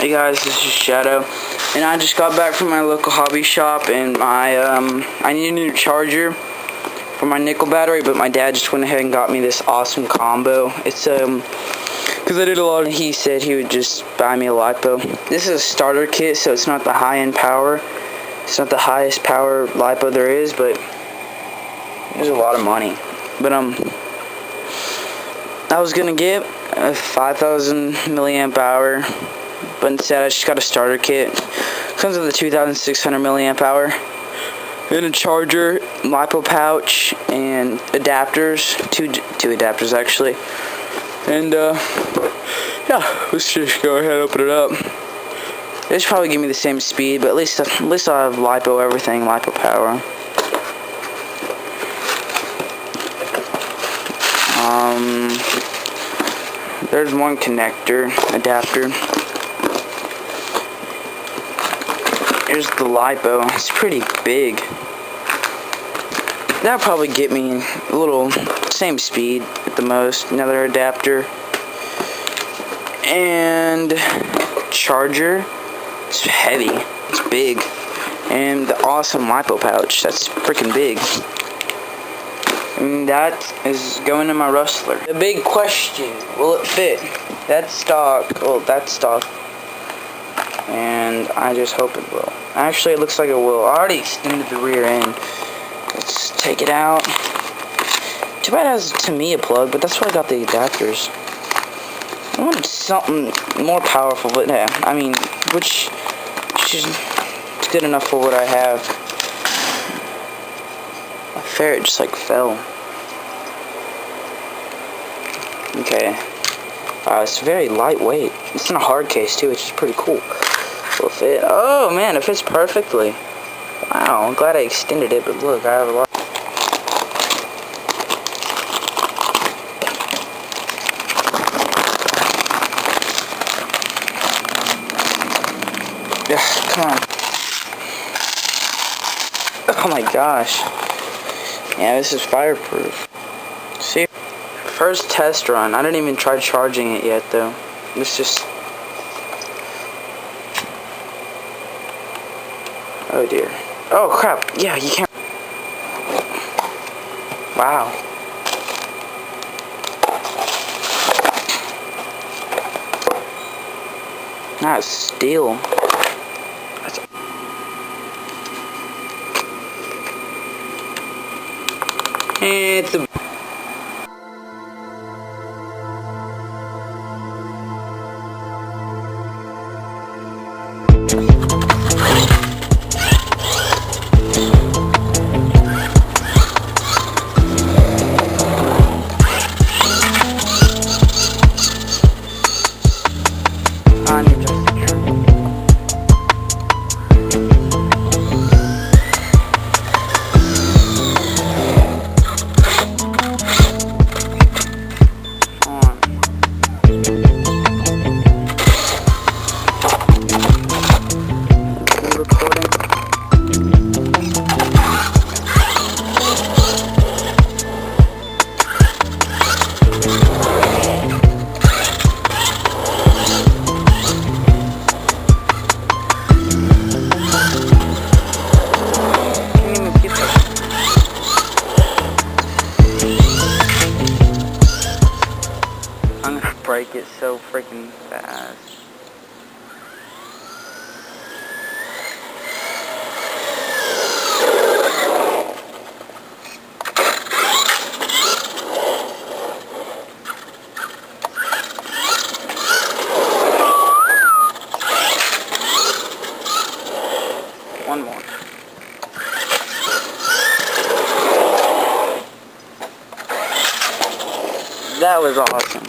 Hey guys, this is Shadow, and I just got back from my local hobby shop, and I need a new charger for my nickel battery, but my dad just went ahead and got me this awesome combo. It's because I did a lot, he said he would just buy me a LiPo. This is a starter kit, so it's not the high-end power. It's not the highest power LiPo there is, but there's a lot of money. But I was gonna get a 5,000 milliamp hour, but instead I just got a starter kit. Comes with a 2,600 milliamp hour and a charger, LiPo pouch, and adapters. Two adapters actually. And yeah, let's just go ahead and open it up. They should probably give me the same speed, but at least I'll have LiPo everything, LiPo power. There's one connector, adapter. Here's the LiPo. It's pretty big. That'll probably get me a little, same speed at the most. Another adapter. And charger. It's heavy. It's big. And the awesome LiPo pouch. That's freaking big. And that is going in my Rustler. The big question, will it fit? That's stock. Well, that's stock. And I just hope it will. Actually, it looks like it will. I already extended the rear end. Let's take it out. Too bad it has a Tamiya plug, but that's why I got the adapters. I wanted something more powerful, but yeah, I mean, which is good enough for what I have. My ferret just like fell. Okay. It's very lightweight. It's in a hard case too, which is pretty cool. Will fit. Oh man, it fits perfectly. Wow, I'm glad I extended it, but look, I have a lot. Yeah, come on. Oh my gosh. Yeah, this is fireproof. See? First test run. I didn't even try charging it yet though. It's just... Oh dear. Oh crap. Yeah, you can't... Wow. That's steel. That's... It's a... I'm gonna break it so freaking fast. One more. That was awesome.